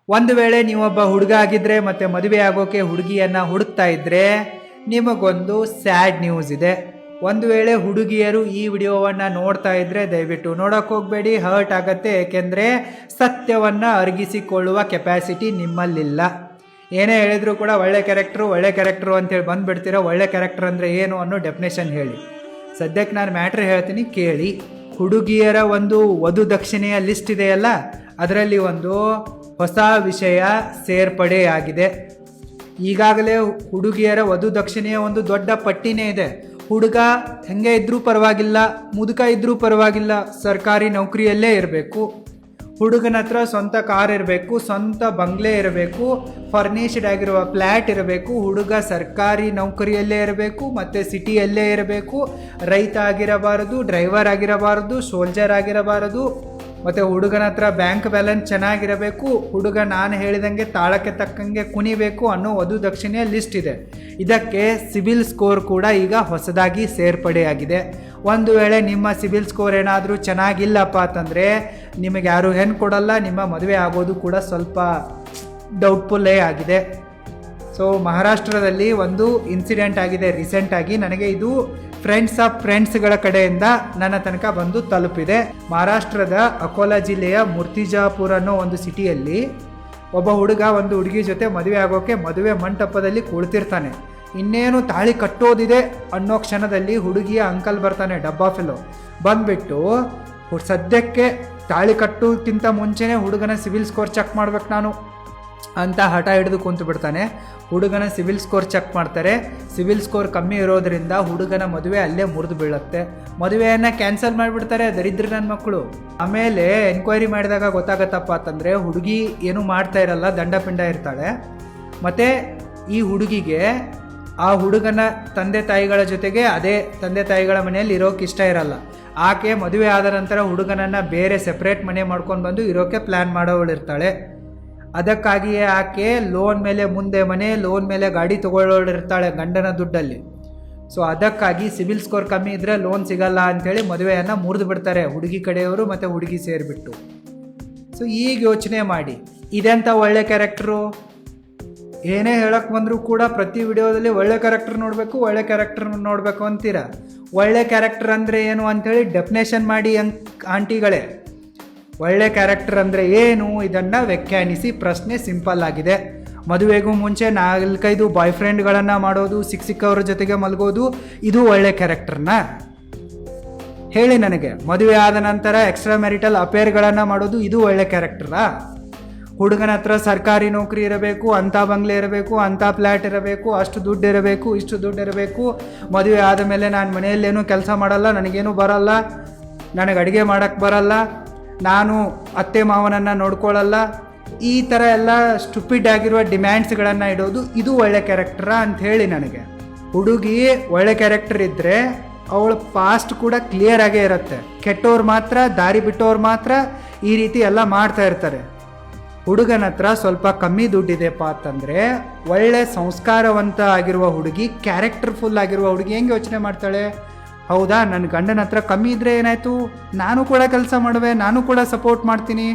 ಒಂದು ವೇಳೆ ನೀವೊಬ್ಬ ಹುಡುಗ ಆಗಿದ್ರೆ ಮತ್ತು ಮದುವೆ ಆಗೋಕೆ ಹುಡುಗಿಯನ್ನು ಹುಡುಕ್ತಾ ಇದ್ದರೆ ನಿಮಗೊಂದು ಸ್ಯಾಡ್ ನ್ಯೂಸ್ ಇದೆ. ಒಂದು ವೇಳೆ ಹುಡುಗಿಯರು ಈ ವಿಡಿಯೋವನ್ನು ನೋಡ್ತಾ ಇದ್ದರೆ ದಯವಿಟ್ಟು ನೋಡೋಕೆ ಹೋಗಬೇಡಿ, ಹರ್ಟ್ ಆಗುತ್ತೆ. ಏಕೆಂದರೆ ಸತ್ಯವನ್ನು ಅರಗಿಸಿಕೊಳ್ಳುವ ಕೆಪಾಸಿಟಿ ನಿಮ್ಮಲ್ಲಿಲ್ಲ. ಏನೇ ಹೇಳಿದ್ರು ಕೂಡ ಒಳ್ಳೆ ಕ್ಯಾರೆಕ್ಟ್ರು ಅಂತೇಳಿ ಬಂದುಬಿಡ್ತೀರ. ಒಳ್ಳೆ ಕ್ಯಾರೆಕ್ಟರ್ ಅಂದರೆ ಏನು ಅನ್ನೋ ಡೆಫಿನೇಷನ್ ಹೇಳಿ. ಸದ್ಯಕ್ಕೆ ನಾನು ಮ್ಯಾಟ್ರ್ ಹೇಳ್ತೀನಿ ಕೇಳಿ. ಹುಡುಗಿಯರ ಒಂದು ವಧು ದಕ್ಷಿಣೆಯ ಲಿಸ್ಟ್ ಇದೆಯಲ್ಲ, ಅದರಲ್ಲಿ ಒಂದು ಹೊಸ ವಿಷಯ ಸೇರ್ಪಡೆಯಾಗಿದೆ. ಈಗಾಗಲೇ ಹುಡುಗಿಯರ ವಧು ದಕ್ಷಿಣೆಯ ಒಂದು ದೊಡ್ಡ ಪಟ್ಟಿನೇ ಇದೆ. ಹುಡುಗ ಹೆಂಗೆ ಇದ್ರೂ ಪರವಾಗಿಲ್ಲ, ಮುದುಕ ಇದ್ರೂ ಪರವಾಗಿಲ್ಲ, ಸರ್ಕಾರಿ ನೌಕರಿಯಲ್ಲೇ ಇರಬೇಕು, ಹುಡುಗನ ಹತ್ರ ಸ್ವಂತ ಕಾರ್ ಇರಬೇಕು, ಸ್ವಂತ ಬಂಗ್ಲೆ ಇರಬೇಕು, ಫರ್ನಿಷ್ಡ್ ಆಗಿರುವ ಫ್ಲ್ಯಾಟ್ ಇರಬೇಕು, ಹುಡುಗ ಸರ್ಕಾರಿ ನೌಕರಿಯಲ್ಲೇ ಇರಬೇಕು ಮತ್ತು ಸಿಟಿಯಲ್ಲೇ ಇರಬೇಕು, ರೈತ ಆಗಿರಬಾರದು, ಡ್ರೈವರ್ ಆಗಿರಬಾರದು, ಸೋಲ್ಜರ್ ಆಗಿರಬಾರದು, ಮತ್ತು ಹುಡುಗನ ಹತ್ರ ಬ್ಯಾಂಕ್ ಬ್ಯಾಲೆನ್ಸ್ ಚೆನ್ನಾಗಿರಬೇಕು, ಹುಡುಗ ನಾನು ಹೇಳಿದಂಗೆ ತಾಳಕ್ಕೆ ತಕ್ಕಂಗೆ ಕುಣಿಬೇಕು ಅನ್ನೋ ವಧು ದಕ್ಷಿಣೆಯ ಲಿಸ್ಟ್ ಇದೆ. ಇದಕ್ಕೆ ಸಿಬಿಲ್ ಸ್ಕೋರ್ ಕೂಡ ಈಗ ಹೊಸದಾಗಿ ಸೇರ್ಪಡೆಯಾಗಿದೆ. ಒಂದು ವೇಳೆ ನಿಮ್ಮ ಸಿಬಿಲ್ ಸ್ಕೋರ್ ಏನಾದರೂ ಚೆನ್ನಾಗಿಲ್ಲಪ್ಪ ಅಂತಂದರೆ ನಿಮಗೆ ಯಾರು ಹೆಣ್ಣು ಕೊಡಲ್ಲ, ನಿಮ್ಮ ಮದುವೆ ಆಗೋದು ಕೂಡ ಸ್ವಲ್ಪ ಡೌಟ್ಫುಲ್ಲೇ ಆಗಿದೆ. ಸೊ ಮಹಾರಾಷ್ಟ್ರದಲ್ಲಿ ಒಂದು ಇನ್ಸಿಡೆಂಟ್ ಆಗಿದೆ ರೀಸೆಂಟಾಗಿ. ನನಗೆ ಇದು ಫ್ರೆಂಡ್ಸ್ ಆಫ್ ಫ್ರೆಂಡ್ಸ್ಗಳ ಕಡೆಯಿಂದ ನನ್ನ ತನಕ ಬಂದು ತಲುಪಿದೆ. ಮಹಾರಾಷ್ಟ್ರದ ಅಕೋಲಾ ಜಿಲ್ಲೆಯ ಮೂರ್ತಿಜಾಪುರ ಅನ್ನೋ ಒಂದು ಸಿಟಿಯಲ್ಲಿ ಒಬ್ಬ ಹುಡುಗ ಒಂದು ಹುಡುಗಿ ಜೊತೆ ಮದುವೆ ಆಗೋಕ್ಕೆ ಮದುವೆ ಮಂಟಪದಲ್ಲಿ ಕುಳಿತಿರ್ತಾನೆ. ಇನ್ನೇನು ತಾಳಿ ಕಟ್ಟೋದಿದೆ ಅನ್ನೋ ಕ್ಷಣದಲ್ಲಿ ಹುಡುಗಿಯ ಅಂಕಲ್ ಬರ್ತಾನೆ, ಡಬ್ಬಾ ಫೆಲೋ ಬಂದುಬಿಟ್ಟು ಸದ್ಯಕ್ಕೆ ತಾಳಿ ಕಟ್ಟೋಕ್ಕಿಂತ ಮುಂಚೆನೇ ಹುಡುಗನ ಸಿವಿಲ್ ಸ್ಕೋರ್ ಚೆಕ್ ಮಾಡ್ಬೇಕು ನಾನು ಅಂತ ಹಠ ಹಿಡಿದು ಕುಂತು ಬಿಡ್ತಾನೆ. ಹುಡುಗನ ಸಿವಿಲ್ ಸ್ಕೋರ್ ಚೆಕ್ ಮಾಡ್ತಾರೆ. ಸಿವಿಲ್ ಸ್ಕೋರ್ ಕಮ್ಮಿ ಇರೋದ್ರಿಂದ ಹುಡುಗನ ಮದುವೆ ಅಲ್ಲೇ ಮುರಿದು ಬೀಳುತ್ತೆ. ಮದುವೆಯನ್ನು ಕ್ಯಾನ್ಸಲ್ ಮಾಡಿಬಿಡ್ತಾರೆ ದರಿದ್ರ ನನ್ನ ಮಕ್ಕಳು. ಆಮೇಲೆ ಎನ್ಕ್ವೈರಿ ಮಾಡಿದಾಗ ಗೊತ್ತಾಗತ್ತಪ್ಪ ಅಂತಂದರೆ ಹುಡುಗಿ ಏನೂ ಮಾಡ್ತಾ ಇರಲ್ಲ, ದಂಡ ಪಿಂಡ ಇರ್ತಾಳೆ. ಮತ್ತು ಈ ಹುಡುಗಿಗೆ ಆ ಹುಡುಗನ ತಂದೆ ತಾಯಿಗಳ ಜೊತೆಗೆ ಅದೇ ತಂದೆ ತಾಯಿಗಳ ಮನೆಯಲ್ಲಿ ಇರೋಕ್ಕೆ ಇಷ್ಟ ಇರಲ್ಲ. ಆಕೆ ಮದುವೆ ಆದ ನಂತರ ಹುಡುಗನನ್ನು ಬೇರೆ ಸೆಪ್ರೇಟ್ ಮನೆ ಮಾಡ್ಕೊಂಡು ಬಂದು ಇರೋಕ್ಕೆ ಪ್ಲ್ಯಾನ್ ಮಾಡೋಳಿರ್ತಾಳೆ. ಅದಕ್ಕಾಗಿಯೇ ಆಕೆ ಲೋನ್ ಮೇಲೆ ಮುಂದೆ ಮನೆ, ಲೋನ್ ಮೇಲೆ ಗಾಡಿ ತೊಗೊಳ್ಳೋಳಿರ್ತಾಳೆ ಗಂಡನ ದುಡ್ಡಲ್ಲಿ. ಸೊ ಅದಕ್ಕಾಗಿ ಸಿಬಿಲ್ ಸ್ಕೋರ್ ಕಮ್ಮಿ ಇದ್ದರೆ ಲೋನ್ ಸಿಗಲ್ಲ ಅಂಥೇಳಿ ಮದುವೆಯನ್ನು ಮುರಿದು ಬಿಡ್ತಾರೆ ಹುಡುಗಿ ಕಡೆಯವರು ಮತ್ತು ಹುಡುಗಿ ಸೇರಿಬಿಟ್ಟು. ಸೊ ಈಗ ಯೋಚನೆ ಮಾಡಿ, ಇದೆಂಥ ಒಳ್ಳೆ ಕ್ಯಾರೆಕ್ಟ್ರು. ಏನೇ ಹೇಳಕ್ಕೆ ಬಂದರೂ ಕೂಡ ಪ್ರತಿ ವಿಡಿಯೋದಲ್ಲಿ ಒಳ್ಳೆ ಕ್ಯಾರೆಕ್ಟರ್ ನೋಡಬೇಕು ಅಂತೀರ. ಒಳ್ಳೆ ಕ್ಯಾರೆಕ್ಟರ್ ಅಂದರೆ ಏನು ಅಂಥೇಳಿ ಡೆಫಿನೇಷನ್ ಮಾಡಿ ಆಂಟಿಗಳೇ. ಒಳ್ಳೆ ಕ್ಯಾರೆಕ್ಟರ್ ಅಂದರೆ ಏನು, ಇದನ್ನು ವ್ಯಾಖ್ಯಾನಿಸಿ. ಪ್ರಶ್ನೆ ಸಿಂಪಲ್ ಆಗಿದೆ. ಮದುವೆಗೂ ಮುಂಚೆ 4-5 ಬಾಯ್ ಫ್ರೆಂಡ್ಗಳನ್ನು ಮಾಡೋದು, ಸಿಕ್ಕವ್ರ ಜೊತೆಗೆ ಮಲಗೋದು, ಇದು ಒಳ್ಳೆ ಕ್ಯಾರೆಕ್ಟರ್ನಾ? ಹೇಳಿ ನನಗೆ. ಮದುವೆ ಆದ ನಂತರ ಎಕ್ಸ್ಟ್ರಾ ಮ್ಯಾರಿಟಲ್ ಅಫೇರ್ಗಳನ್ನು ಮಾಡೋದು, ಇದು ಒಳ್ಳೆ ಕ್ಯಾರೆಕ್ಟರಾ? ಹುಡುಗನ ಹತ್ರ ಸರ್ಕಾರಿ ನೌಕರಿ ಇರಬೇಕು, ಅಂಥ ಬಂಗ್ಲೆ ಇರಬೇಕು, ಅಂಥ ಫ್ಲ್ಯಾಟ್ ಇರಬೇಕು, ಅಷ್ಟು ದುಡ್ಡು ಇರಬೇಕು, ಇಷ್ಟು ದುಡ್ಡು ಇರಬೇಕು, ಮದುವೆ ಆದ ಮೇಲೆ ನಾನು ಮನೆಯಲ್ಲೇನೂ ಕೆಲಸ ಮಾಡಲ್ಲ, ನನಗೇನು ಬರಲ್ಲ, ನನಗೆ ಅಡುಗೆ ಮಾಡೋಕ್ಕೆ ಬರಲ್ಲ, ನಾನು ಅತ್ತೆ ಮಾವನನ್ನು ನೋಡ್ಕೊಳ್ಳಲ್ಲ, ಈ ಥರ ಎಲ್ಲ ಸ್ಟುಪಿಡ್ ಆಗಿರುವ ಡಿಮ್ಯಾಂಡ್ಸ್ಗಳನ್ನು ಇಡೋದು, ಇದು ಒಳ್ಳೆ ಕ್ಯಾರೆಕ್ಟರಾ ಅಂತ ಹೇಳಿ ನನಗೆ. ಹುಡುಗಿ ಒಳ್ಳೆ ಕ್ಯಾರೆಕ್ಟರ್ ಇದ್ದರೆ ಅವಳ ಪಾಸ್ಟ್ ಕೂಡ ಕ್ಲಿಯರ್ ಆಗೇ ಇರುತ್ತೆ. ಕೆಟ್ಟವ್ರು ಮಾತ್ರ, ದಾರಿ ಬಿಟ್ಟವ್ರು ಮಾತ್ರ ಈ ರೀತಿ ಎಲ್ಲ ಮಾಡ್ತಾ ಇರ್ತಾರೆ. ಹುಡುಗನ ಹತ್ರ ಸ್ವಲ್ಪ ಕಮ್ಮಿ ದುಡ್ಡಿದೆಪ್ಪ ಅಂತಂದರೆ ಒಳ್ಳೆ ಸಂಸ್ಕಾರವಂತ ಆಗಿರುವ ಹುಡುಗಿ, ಕ್ಯಾರೆಕ್ಟರ್ಫುಲ್ ಆಗಿರುವ ಹುಡುಗಿ ಹೆಂಗೆ ಯೋಚನೆ ಮಾಡ್ತಾಳೆ? ಹೌದಾ, ನನ್ನ ಗಂಡನ ಹತ್ರ ಕಮ್ಮಿ ಇದ್ದರೆ ಏನಾಯಿತು, ನಾನು ಕೂಡ ಕೆಲಸ ಮಾಡುವೆ, ನಾನು ಕೂಡ ಸಪೋರ್ಟ್ ಮಾಡ್ತೀನಿ,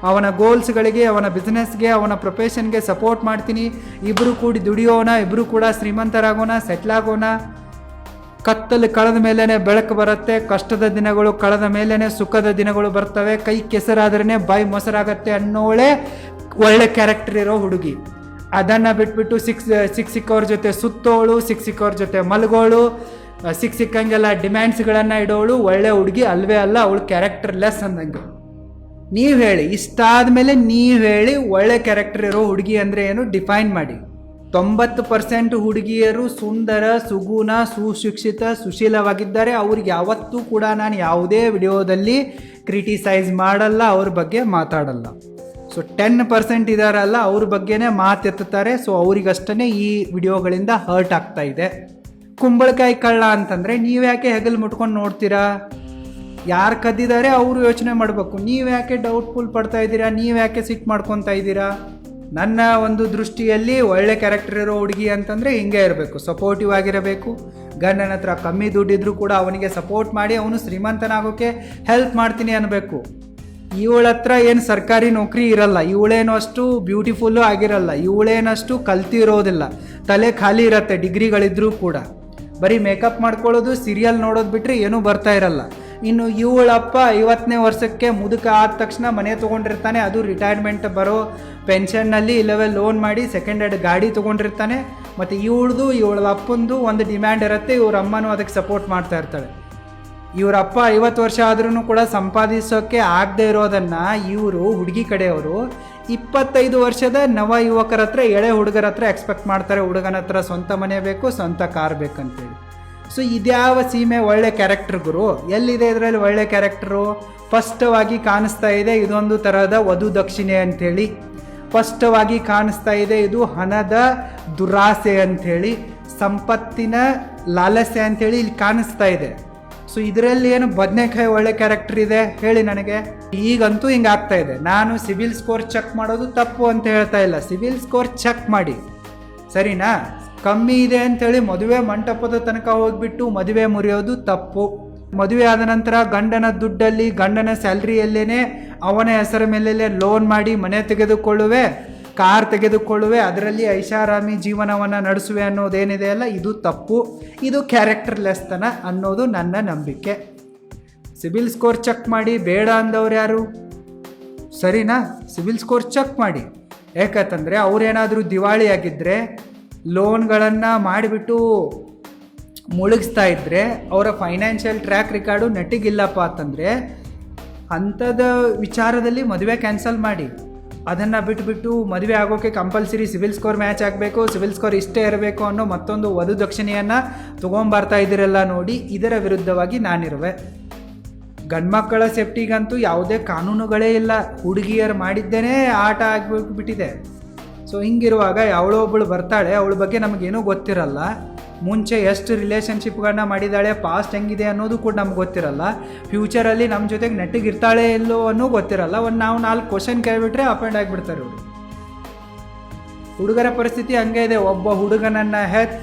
ಅವನ ಗೋಲ್ಸ್ಗಳಿಗೆ, ಅವನ ಬಿಸ್ನೆಸ್ಗೆ, ಅವನ ಪ್ರೊಫೆಷನ್ಗೆ ಸಪೋರ್ಟ್ ಮಾಡ್ತೀನಿ, ಇಬ್ಬರು ಕೂಡಿ ದುಡಿಯೋಣ, ಇಬ್ಬರು ಕೂಡ ಶ್ರೀಮಂತರಾಗೋಣ, ಸೆಟ್ಲ್ ಆಗೋಣ. ಕತ್ತಲು ಕಳೆದ ಮೇಲೇ ಬೆಳಕು ಬರುತ್ತೆ, ಕಷ್ಟದ ದಿನಗಳು ಕಳೆದ ಮೇಲೇ ಸುಖದ ದಿನಗಳು ಬರ್ತವೆ, ಕೈ ಕೆಸರಾದ್ರೇ ಬಾಯಿ ಮೊಸರಾಗತ್ತೆ ಅನ್ನೋಳೆ ಒಳ್ಳೆ ಕ್ಯಾರೆಕ್ಟರ್ ಇರೋ ಹುಡುಗಿ. ಅದನ್ನು ಬಿಟ್ಬಿಟ್ಟು ಸಿಕ್ಕವ್ರ ಜೊತೆ ಸುತ್ತೋಳು, ಸಿಕ್ಕವ್ರ ಜೊತೆ ಮಲಗೋಳು, ಸಿಕ್ಕಂಗೆಲ್ಲ ಡಿಮ್ಯಾಂಡ್ಸ್ಗಳನ್ನು ಇಡೋಳು ಒಳ್ಳೆ ಹುಡುಗಿ ಅಲ್ವೇ ಅಲ್ಲ, ಅವಳು ಕ್ಯಾರೆಕ್ಟರ್ ಲೆಸ್ ಅಂದಂಗೆ. ನೀವು ಹೇಳಿ, ಇಷ್ಟಾದ ಮೇಲೆ ನೀವು ಹೇಳಿ ಒಳ್ಳೆ ಕ್ಯಾರೆಕ್ಟರ್ ಇರೋ ಹುಡುಗಿ ಅಂದರೆ ಏನು ಡಿಫೈನ್ ಮಾಡಿ. 90% ಹುಡುಗಿಯರು ಸುಂದರ, ಸುಗುಣ, ಸುಶಿಕ್ಷಿತ, ಸುಶೀಲವಾಗಿದ್ದಾರೆ. ಅವ್ರಿಗೆ ಯಾವತ್ತೂ ಕೂಡ ನಾನು ಯಾವುದೇ ವಿಡಿಯೋದಲ್ಲಿ ಕ್ರಿಟಿಸೈಸ್ ಮಾಡಲ್ಲ, ಅವ್ರ ಬಗ್ಗೆ ಮಾತಾಡಲ್ಲ. ಸೊ 10% ಇದ್ದಾರಲ್ಲ, ಅವ್ರ ಬಗ್ಗೆನೇ ಮಾತೆತ್ತಾರೆ. ಸೊ ಅವ್ರಿಗಷ್ಟೇ ಈ ವಿಡಿಯೋಗಳಿಂದ ಹರ್ಟ್ ಆಗ್ತಾ ಇದೆ. ಕುಂಬಳಕಾಯಿ ಕಳ್ಳ ಅಂತಂದರೆ ನೀವು ಯಾಕೆ ಹೆಗಲು ಮುಟ್ಕೊಂಡು ನೋಡ್ತೀರಾ? ಯಾರು ಕದ್ದಿದ್ದಾರೆ ಅವರು ಯೋಚನೆ ಮಾಡಬೇಕು. ನೀವು ಯಾಕೆ ಡೌಟ್ಫುಲ್ ಪಡ್ತಾ ಇದ್ದೀರಾ? ನೀವು ಯಾಕೆ ಸಿಟ್ಟು ಮಾಡ್ಕೊತಾ ಇದ್ದೀರಾ? ನನ್ನ ಒಂದು ದೃಷ್ಟಿಯಲ್ಲಿ ಒಳ್ಳೆ ಕ್ಯಾರೆಕ್ಟರ್ ಇರೋ ಹುಡುಗಿ ಅಂತಂದರೆ ಹಿಂಗೆ ಇರಬೇಕು, ಸಪೋರ್ಟಿವ್ ಆಗಿರಬೇಕು. ಗಂಡನ ಹತ್ರ ಕಮ್ಮಿ ದುಡ್ಡಿದ್ರೂ ಕೂಡ ಅವನಿಗೆ ಸಪೋರ್ಟ್ ಮಾಡಿ ಅವನು ಶ್ರೀಮಂತನಾಗೋಕ್ಕೆ ಹೆಲ್ಪ್ ಮಾಡ್ತೀನಿ ಅನ್ನಬೇಕು. ಇವಳ ಹತ್ರ ಏನು ಸರ್ಕಾರಿ ನೌಕರಿ ಇರಲ್ಲ, ಇವಳೇನು ಅಷ್ಟು ಬ್ಯೂಟಿಫುಲ್ಲು ಆಗಿರಲ್ಲ, ಇವಳೇನಷ್ಟು ಕಲ್ತಿರೋದಿಲ್ಲ, ತಲೆ ಖಾಲಿ ಇರತ್ತೆ ಡಿಗ್ರಿಗಳಿದ್ರೂ ಕೂಡ. ಬರೀ ಮೇಕಪ್ ಮಾಡ್ಕೊಳ್ಳೋದು, ಸೀರಿಯಲ್ ನೋಡೋದು ಬಿಟ್ಟರೆ ಏನೂ ಬರ್ತಾ ಇರಲ್ಲ. ಇನ್ನು ಇವಳಪ್ಪ 50ನೇ ವರ್ಷಕ್ಕೆ ಮುದುಕ ಆದ ತಕ್ಷಣ ಮನೆ ತೊಗೊಂಡಿರ್ತಾನೆ, ಅದು ರಿಟೈರ್ಮೆಂಟ್ ಬರೋ ಪೆನ್ಷನ್ನಲ್ಲಿ, ಇಲ್ಲವೇ ಲೋನ್ ಮಾಡಿ ಸೆಕೆಂಡ್ ಹ್ಯಾಂಡ್ ಗಾಡಿ ತೊಗೊಂಡಿರ್ತಾನೆ. ಮತ್ತು ಇವಳ ಅಪ್ಪಂದು ಒಂದು ಡಿಮ್ಯಾಂಡ್ ಇರುತ್ತೆ, ಇವ್ರ ಅಮ್ಮನೂ ಅದಕ್ಕೆ ಸಪೋರ್ಟ್ ಮಾಡ್ತಾ ಇರ್ತಾಳೆ. ಇವರಪ್ಪ 50 ವರ್ಷ ಆದ್ರೂ ಕೂಡ ಸಂಪಾದಿಸೋಕ್ಕೆ ಆಗದೆ ಇರೋದನ್ನು ಇವರು ಹುಡುಗಿ ಕಡೆಯವರು 25 ವರ್ಷದ ನವ ಯುವಕರ ಹತ್ರ, ಎಳೆ ಹುಡುಗರ ಹತ್ರ ಎಕ್ಸ್ಪೆಕ್ಟ್ ಮಾಡ್ತಾರೆ. ಹುಡುಗನ ಹತ್ರ ಸ್ವಂತ ಮನೆ ಬೇಕು, ಸ್ವಂತ ಕಾರ್ ಬೇಕಂತೇಳಿ. ಸೊ ಇದ್ಯಾವ ಸೀಮೆ ಒಳ್ಳೆ ಕ್ಯಾರೆಕ್ಟರ್ ಗುರು? ಎಲ್ಲಿದೆ ಇದರಲ್ಲಿ ಒಳ್ಳೆ ಕ್ಯಾರೆಕ್ಟರು? ಸ್ಪಷ್ಟವಾಗಿ ಕಾಣಿಸ್ತಾ ಇದೆ ಇದೊಂದು ಥರದ ವಧು ದಕ್ಷಿಣೆ ಅಂಥೇಳಿ, ಸ್ಪಷ್ಟವಾಗಿ ಕಾಣಿಸ್ತಾ ಇದೆ ಇದು ಹಣದ ದುರಾಸೆ ಅಂಥೇಳಿ, ಸಂಪತ್ತಿನ ಲಾಲಸೆ ಅಂಥೇಳಿ ಇಲ್ಲಿ ಕಾಣಿಸ್ತಾ ಇದೆ. ಸೊ ಇದರಲ್ಲಿ ಏನು ಬದನೆಕಾಯಿ ಒಳ್ಳೆ ಕ್ಯಾರೆಕ್ಟರ್ ಇದೆ ಹೇಳಿ ನನಗೆ? ಈಗಂತೂ ಹಿಂಗೆ ಆಗ್ತಾ ಇದೆ. ನಾನು ಸಿಬಿಲ್ ಸ್ಕೋರ್ ಚೆಕ್ ಮಾಡೋದು ತಪ್ಪು ಅಂತ ಹೇಳ್ತಾ ಇಲ್ಲ, ಸಿಬಿಲ್ ಸ್ಕೋರ್ ಚೆಕ್ ಮಾಡಿ, ಸರಿನಾ? ಕಮ್ಮಿ ಇದೆ ಅಂಥೇಳಿ ಮದುವೆ ಮಂಟಪದ ತನಕ ಹೋಗ್ಬಿಟ್ಟು ಮದುವೆ ಮುರಿಯೋದು ತಪ್ಪು. ಮದುವೆ ಆದ ನಂತರ ಗಂಡನ ದುಡ್ಡಲ್ಲಿ, ಗಂಡನ ಸ್ಯಾಲ್ರಿಯಲ್ಲೇನೆ ಅವನ ಹೆಸರ ಮೇಲೆ ಲೋನ್ ಮಾಡಿ ಮನೆ ತೆಗೆದುಕೊಳ್ಳುವೆ, ಕಾರ್ ತೆಗೆದುಕೊಳ್ಳುವೆ, ಅದರಲ್ಲಿ ಐಷಾರಾಮಿ ಜೀವನವನ್ನು ನಡೆಸುವೆ ಅನ್ನೋದೇನಿದೆ ಅಲ್ಲ, ಇದು ತಪ್ಪು. ಇದು ಕ್ಯಾರೆಕ್ಟರ್ಲೆಸ್ತನ ಅನ್ನೋದು ನನ್ನ ನಂಬಿಕೆ. ಸಿಬಿಲ್ ಸ್ಕೋರ್ ಚೆಕ್ ಮಾಡಿ ಬೇಡ ಅಂದವ್ರು ಯಾರು? ಸರಿನಾ? ಸಿಬಿಲ್ ಸ್ಕೋರ್ ಚೆಕ್ ಮಾಡಿ. ಯಾಕಂತಂದರೆ ಅವರೇನಾದರೂ ದಿವಾಳಿಯಾಗಿದ್ದರೆ, ಲೋನ್ಗಳನ್ನು ಮಾಡಿಬಿಟ್ಟು ಮುಳುಗಿಸ್ತಾ ಇದ್ದರೆ, ಅವರ ಫೈನಾನ್ಷಿಯಲ್ ಟ್ರ್ಯಾಕ್ ರೆಕಾರ್ಡು ನೆಟ್ಟಿಗಿಲ್ಲಪ್ಪ ಅಂತಂದರೆ ಅಂಥದ್ದು ವಿಚಾರದಲ್ಲಿ ಮದುವೆ ಕ್ಯಾನ್ಸಲ್ ಮಾಡಿ. ಅದನ್ನು ಬಿಟ್ಬಿಟ್ಟು ಮದುವೆ ಆಗೋಕ್ಕೆ ಕಂಪಲ್ಸರಿ ಸಿಬಿಲ್ ಸ್ಕೋರ್ ಮ್ಯಾಚ್ ಆಗಬೇಕು, ಸಿಬಿಲ್ ಸ್ಕೋರ್ ಇಷ್ಟೇ ಇರಬೇಕು ಅನ್ನೋ ಮತ್ತೊಂದು ವಧು ದಕ್ಷಿಣೆಯನ್ನು ತೊಗೊಂಬರ್ತಾ ಇದ್ದೀರಲ್ಲ ನೋಡಿ, ಇದರ ವಿರುದ್ಧವಾಗಿ ನಾನಿರುವೆ. ಗಂಡ್ಮಕ್ಕಳ ಸೇಫ್ಟಿಗಂತೂ ಯಾವುದೇ ಕಾನೂನುಗಳೇ ಇಲ್ಲ, ಹುಡುಗಿಯರು ಮಾಡಿದ್ದೇನೆ ಆಟ ಆಗಿಬಿಟ್ಟಿದೆ. ಸೊ ಹಿಂಗಿರುವಾಗ ಯಾವಳೋ ಒಬ್ಬಳು ಬರ್ತಾಳೆ, ಅವಳ ಬಗ್ಗೆ ನಮಗೇನೂ ಗೊತ್ತಿರಲ್ಲ, ಮುಂಚೆ ಎಷ್ಟು ರಿಲೇಷನ್ಶಿಪ್ಗಳನ್ನ ಮಾಡಿದ್ದಾಳೆ, ಪಾಸ್ಟ್ ಹೆಂಗಿದೆ ಅನ್ನೋದು ಕೂಡ ನಮ್ಗೆ ಗೊತ್ತಿರಲ್ಲ, ಫ್ಯೂಚರಲ್ಲಿ ನಮ್ಮ ಜೊತೆಗೆ ನೆಟ್ಟಿಗೆ ಇರ್ತಾಳೆ ಇಲ್ಲೋ ಅನ್ನೋ ಗೊತ್ತಿರಲ್ಲ. ನಾವು 4 ಕ್ವಶನ್ ಕೇಳಿಬಿಟ್ರೆ ಅಪಾಯಿಂಟ್ ಆಗಿಬಿಡ್ತಾರೆ ಇವರು. ಹುಡುಗರ ಪರಿಸ್ಥಿತಿ ಹಂಗೆ ಇದೆ. ಒಬ್ಬ ಹುಡುಗನನ್ನು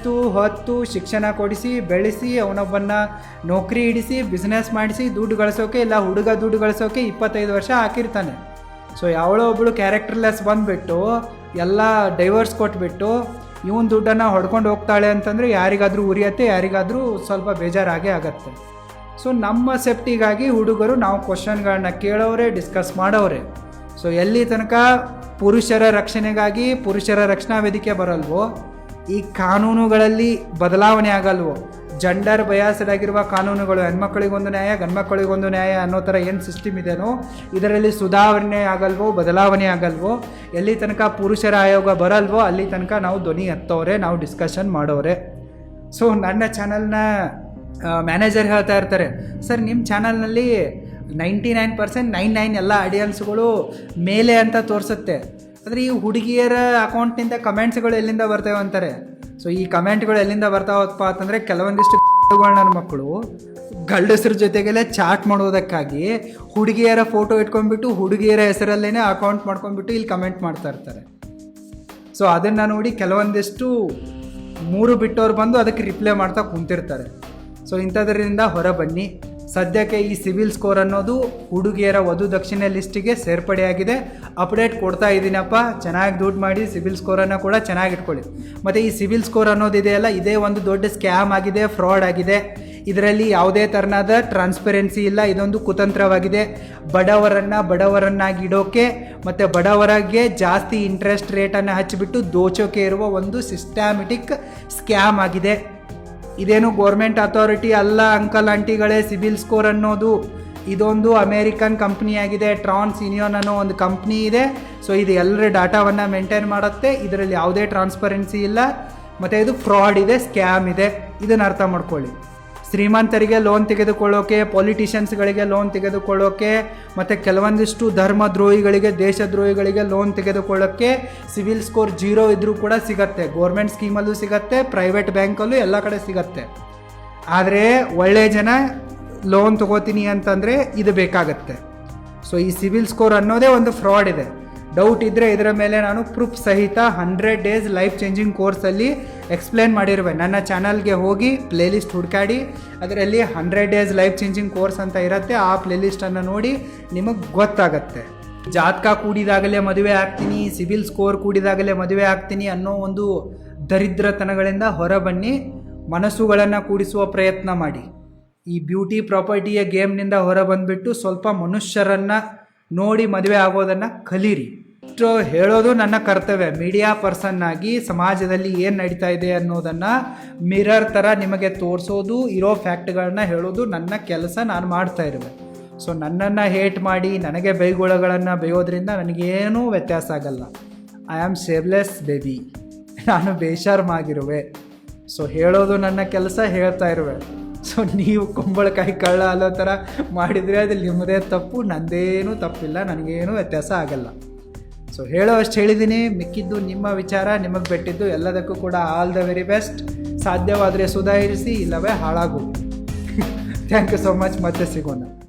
ಹೊತ್ತು ಶಿಕ್ಷಣ ಕೊಡಿಸಿ ಬೆಳೆಸಿ ಅವನೊಬ್ಬನ್ನ ನೌಕರಿ ಹಿಡಿಸಿ ಬಿಸ್ನೆಸ್ ಮಾಡಿಸಿ ದುಡ್ಡು ಗಳಿಸೋಕೆ, ಇಲ್ಲ ಹುಡುಗ ದುಡ್ಡು ಗಳಿಸೋಕೆ 25 ವರ್ಷ ಹಾಕಿರ್ತಾನೆ. ಸೊ ಯಾವಳೋ ಒಬ್ಬಳು ಕ್ಯಾರೆಕ್ಟರ್ಲೆಸ್ ಬಂದುಬಿಟ್ಟು ಎಲ್ಲ ಡೈವರ್ಸ್ ಕೊಟ್ಬಿಟ್ಟು ಇವನ್ ದುಡ್ಡನ್ನು ಹೊಡ್ಕೊಂಡು ಹೋಗ್ತಾಳೆ ಅಂತಂದರೆ ಯಾರಿಗಾದರೂ ಉರಿಯತ್ತೆ, ಯಾರಿಗಾದರೂ ಸ್ವಲ್ಪ ಬೇಜಾರಾಗೇ ಆಗತ್ತೆ. ಸೊ ನಮ್ಮ ಸೇಫ್ಟಿಗಾಗಿ ಹುಡುಗರು ನಾವು ಕ್ವಶನ್ಗಳನ್ನ ಕೇಳೋರೆ, ಡಿಸ್ಕಸ್ ಮಾಡೋರೆ. ಸೊ ಎಲ್ಲಿ ತನಕ ಪುರುಷರ ರಕ್ಷಣೆಗಾಗಿ ಪುರುಷರ ರಕ್ಷಣಾ ವೇದಿಕೆ ಬರಲ್ವೋ, ಈ ಕಾನೂನುಗಳಲ್ಲಿ ಬದಲಾವಣೆ ಆಗಲ್ವೋ, ಜೆಂಡರ್ ಬಯಾಸ್ಡ್ ಆಗಿರುವ ಕಾನೂನುಗಳು, ಹೆಣ್ಮಕ್ಳಿಗೊಂದು ನ್ಯಾಯ ಗಂಡ್ಮಕ್ಳಿಗೊಂದು ನ್ಯಾಯ ಅನ್ನೋ ಥರ ಏನು ಸಿಸ್ಟಮ್ ಇದೆಯೋ ಇದರಲ್ಲಿ ಸುಧಾರಣೆ ಆಗಲ್ವೋ, ಬದಲಾವಣೆ ಆಗಲ್ವೋ, ಎಲ್ಲಿ ತನಕ ಪುರುಷರ ಆಯೋಗ ಬರಲ್ವೋ ಅಲ್ಲಿ ತನಕ ನಾವು ಧ್ವನಿ ಎತ್ತೋರೆ, ನಾವು ಡಿಸ್ಕಷನ್ ಮಾಡೋರೆ. ಸೊ ನನ್ನ ಚಾನಲ್ನ ಮ್ಯಾನೇಜರ್ ಹೇಳ್ತಾ ಇರ್ತಾರೆ, ಸರ್ ನಿಮ್ಮ ಚಾನಲ್ನಲ್ಲಿ 99% ಎಲ್ಲ ಆಡಿಯನ್ಸ್ಗಳು ಮೇಲೆ ಅಂತ ತೋರಿಸುತ್ತೆ, ಆದರೆ ಈ ಹುಡುಗಿಯರ ಅಕೌಂಟ್ನಿಂದ ಕಮೆಂಟ್ಸ್ಗಳು ಎಲ್ಲಿಂದ ಬರ್ತೇವೆ ಅಂತಾರೆ. ಸೊ ಈ ಕಮೆಂಟ್ಗಳು ಎಲ್ಲಿಂದ ಬರ್ತಾವಪ್ಪ ಅಂತಂದರೆ ಕೆಲವೊಂದಿಷ್ಟು ನನ್ನ ಮಕ್ಕಳು ಗಂಡಸರ ಜೊತೆಗೆಲ್ಲ ಚಾಟ್ ಮಾಡೋದಕ್ಕಾಗಿ ಹುಡುಗಿಯರ ಫೋಟೋ ಇಟ್ಕೊಂಡ್ಬಿಟ್ಟು ಹುಡುಗಿಯರ ಹೆಸರಲ್ಲೇ ಅಕೌಂಟ್ ಮಾಡ್ಕೊಂಡ್ಬಿಟ್ಟು ಇಲ್ಲಿ ಕಮೆಂಟ್ ಮಾಡ್ತಾ ಇರ್ತಾರೆ. ಸೊ ಅದನ್ನು ನೋಡಿ ಕೆಲವೊಂದಿಷ್ಟು 3 ಬಿಟ್ಟವ್ರು ಬಂದು ಅದಕ್ಕೆ ರಿಪ್ಲೈ ಮಾಡ್ತಾ ಕುಂತಿರ್ತಾರೆ. ಸೊ ಇಂಥದ್ರಿಂದ ಹೊರ ಬನ್ನಿ. ಸದ್ಯಕ್ಕೆ ಈ ಸಿಬಿಲ್ ಸ್ಕೋರ್ ಅನ್ನೋದು ಹುಡುಗಿಯರ ವಧು ದಕ್ಷಿಣೆ ಲಿಸ್ಟಿಗೆ ಸೇರ್ಪಡೆಯಾಗಿದೆ. ಅಪ್ಡೇಟ್ ಕೊಡ್ತಾ ಇದ್ದೀನಪ್ಪ, ಚೆನ್ನಾಗಿ ದುಡ್ಡು ಮಾಡಿ ಸಿಬಿಲ್ ಸ್ಕೋರನ್ನು ಕೂಡ ಚೆನ್ನಾಗಿ ಇಟ್ಕೊಳ್ಳಿ. ಮತ್ತು ಈ ಸಿಬಿಲ್ ಸ್ಕೋರ್ ಅನ್ನೋದಿದೆಯಲ್ಲ, ಇದೇ ಒಂದು ದೊಡ್ಡ ಸ್ಕ್ಯಾಮ್ ಆಗಿದೆ, ಫ್ರಾಡ್ ಆಗಿದೆ. ಇದರಲ್ಲಿ ಯಾವುದೇ ಥರನಾದ ಟ್ರಾನ್ಸ್ಪರೆನ್ಸಿ ಇಲ್ಲ, ಇದೊಂದು ಕುತಂತ್ರವಾಗಿದೆ. ಬಡವರನ್ನಾಗಿ ಇಡೋಕೆ ಮತ್ತು ಬಡವರಿಗೆ ಜಾಸ್ತಿ ಇಂಟ್ರೆಸ್ಟ್ ರೇಟನ್ನು ಹಚ್ಚಿಬಿಟ್ಟು ದೋಚೋಕೆ ಇರುವ ಒಂದು ಸಿಸ್ಟಮ್ಯಾಟಿಕ್ ಸ್ಕ್ಯಾಮ್ ಆಗಿದೆ. ಇದೇನು ಗೋರ್ಮೆಂಟ್ ಅಥಾರಿಟಿ ಅಲ್ಲ ಅಂಕಲ್ ಆಂಟಿಗಳೇ. ಸಿಬಿಲ್ ಸ್ಕೋರ್ ಅನ್ನೋದು ಇದೊಂದು ಅಮೇರಿಕನ್ ಕಂಪ್ನಿಯಾಗಿದೆ, ಟ್ರಾನ್ಸ್ಯೂನಿಯನ್ ಅನ್ನೋ ಒಂದು ಕಂಪ್ನಿ ಇದೆ. ಸೊ ಇದು ಎಲ್ಲರ ಡಾಟಾವನ್ನು ಮೇಂಟೈನ್ ಮಾಡುತ್ತೆ, ಇದರಲ್ಲಿ ಯಾವುದೇ ಟ್ರಾನ್ಸ್ಪರೆನ್ಸಿ ಇಲ್ಲ, ಮತ್ತು ಇದು ಫ್ರಾಡ್ ಇದೆ, ಸ್ಕ್ಯಾಮ್ ಇದೆ. ಇದನ್ನು ಅರ್ಥ ಮಾಡ್ಕೊಳ್ಳಿ. ಶ್ರೀಮಂತರಿಗೆ ಲೋನ್ ತೆಗೆದುಕೊಳ್ಳೋಕೆ, ಪೊಲಿಟಿಷಿಯನ್ಸ್ಗಳಿಗೆ ಲೋನ್ ತೆಗೆದುಕೊಳ್ಳೋಕೆ, ಮತ್ತು ಕೆಲವೊಂದಿಷ್ಟು ಧರ್ಮದ್ರೋಹಿಗಳಿಗೆ, ದೇಶದ್ರೋಹಿಗಳಿಗೆ ಲೋನ್ ತೆಗೆದುಕೊಳ್ಳೋಕ್ಕೆ ಸಿವಿಲ್ ಸ್ಕೋರ್ 0 ಇದ್ದರೂ ಕೂಡ ಸಿಗತ್ತೆ. ಗೋರ್ಮೆಂಟ್ ಸ್ಕೀಮಲ್ಲೂ ಸಿಗತ್ತೆ, ಪ್ರೈವೇಟ್ ಬ್ಯಾಂಕಲ್ಲೂ ಎಲ್ಲ ಕಡೆ ಸಿಗತ್ತೆ. ಆದರೆ ಒಳ್ಳೆ ಜನ ಲೋನ್ ತೊಗೋತೀನಿ ಅಂತಂದರೆ ಇದು ಬೇಕಾಗತ್ತೆ. ಸೊ ಈ ಸಿವಿಲ್ ಸ್ಕೋರ್ ಅನ್ನೋದೇ ಒಂದು ಫ್ರಾಡ್ ಇದೆ. ಡೌಟ್ ಇದ್ದರೆ ಇದರ ಮೇಲೆ ನಾನು ಪ್ರೂಫ್ ಸಹಿತ 100 ಡೇಸ್ ಲೈಫ್ ಚೇಂಜಿಂಗ್ ಕೋರ್ಸಲ್ಲಿ ಎಕ್ಸ್ಪ್ಲೇನ್ ಮಾಡಿರುವೆ. ನನ್ನ ಚಾನಲ್ಗೆ ಹೋಗಿ ಪ್ಲೇಲಿಸ್ಟ್ ಹುಡುಕಾಡಿ, ಅದರಲ್ಲಿ 100 ಡೇಸ್ ಲೈಫ್ ಚೇಂಜಿಂಗ್ ಕೋರ್ಸ್ ಅಂತ ಇರುತ್ತೆ. ಆ ಪ್ಲೇಲಿಸ್ಟನ್ನು ನೋಡಿ ನಿಮಗೆ ಗೊತ್ತಾಗತ್ತೆ. ಜಾತಕ ಕೂಡಿದಾಗಲೇ ಮದುವೆ ಆಗ್ತೀನಿ, ಸಿಬಿಲ್ ಸ್ಕೋರ್ ಕೂಡಿದಾಗಲೇ ಮದುವೆ ಆಗ್ತೀನಿ ಅನ್ನೋ ಒಂದು ದರಿದ್ರತನಗಳಿಂದ ಹೊರಬನ್ನಿ. ಮನಸ್ಸುಗಳನ್ನು ಕೂಡಿಸುವ ಪ್ರಯತ್ನ ಮಾಡಿ. ಈ ಬ್ಯೂಟಿ ಪ್ರಾಪರ್ಟಿಯ ಗೇಮ್ನಿಂದ ಹೊರ ಬಂದುಬಿಟ್ಟು ಸ್ವಲ್ಪ ಮನುಷ್ಯರನ್ನು ನೋಡಿ ಮದುವೆ ಆಗೋದನ್ನು ಕಲೀರಿ. ಇಷ್ಟು ಹೇಳೋದು ನನ್ನ ಕರ್ತವ್ಯ. ಮೀಡಿಯಾ ಪರ್ಸನ್ ಆಗಿ ಸಮಾಜದಲ್ಲಿ ಏನು ನಡೀತಾ ಇದೆ ಅನ್ನೋದನ್ನು ಮಿರರ್ ಥರ ನಿಮಗೆ ತೋರಿಸೋದು, ಇರೋ ಫ್ಯಾಕ್ಟ್ಗಳನ್ನ ಹೇಳೋದು ನನ್ನ ಕೆಲಸ. ನಾನು ಮಾಡ್ತಾ ಇರುವೆ. ಸೊ ನನ್ನನ್ನು ಹೇಟ್ ಮಾಡಿ ನನಗೆ ಬೈಗುಳಗಳನ್ನು ಬೈಯೋದ್ರಿಂದ ನನಗೇನೂ ವ್ಯತ್ಯಾಸ ಆಗಲ್ಲ. I am shameless baby. ನಾನು ಬೇಶರ್ಮಾಗಿರುವೆ. ಸೊ ಹೇಳೋದು ನನ್ನ ಕೆಲಸ, ಹೇಳ್ತಾ ಇರುವೆ. ಸೊ ನೀವು ಕುಂಬಳಕಾಯಿ ಕಳ್ಳ ಅನ್ನೋ ಥರ ಮಾಡಿದರೆ ಅದು ನಿಮ್ಮದೇ ತಪ್ಪು, ನಂದೇನೂ ತಪ್ಪಿಲ್ಲ, ನನಗೇನೂ ವ್ಯತ್ಯಾಸ ಆಗಲ್ಲ. ಸೊ ಹೇಳೋ ಅಷ್ಟು ಹೇಳಿದ್ದೀನಿ. ಮಿಕ್ಕಿದ್ದು ನಿಮ್ಮ ವಿಚಾರ, ನಿಮಗೆ ಬಿಟ್ಟಿದ್ದು. ಎಲ್ಲದಕ್ಕೂ ಕೂಡ ಆಲ್ ದ ವೆರಿ ಬೆಸ್ಟ್. ಸಾಧ್ಯವಾದರೆ ಸುಧಾರಿಸಿ, ಇಲ್ಲವೇ ಹಾಳಾಗು. Thank you so much. ಮತ್ತೆ ಸಿಗೋಣ.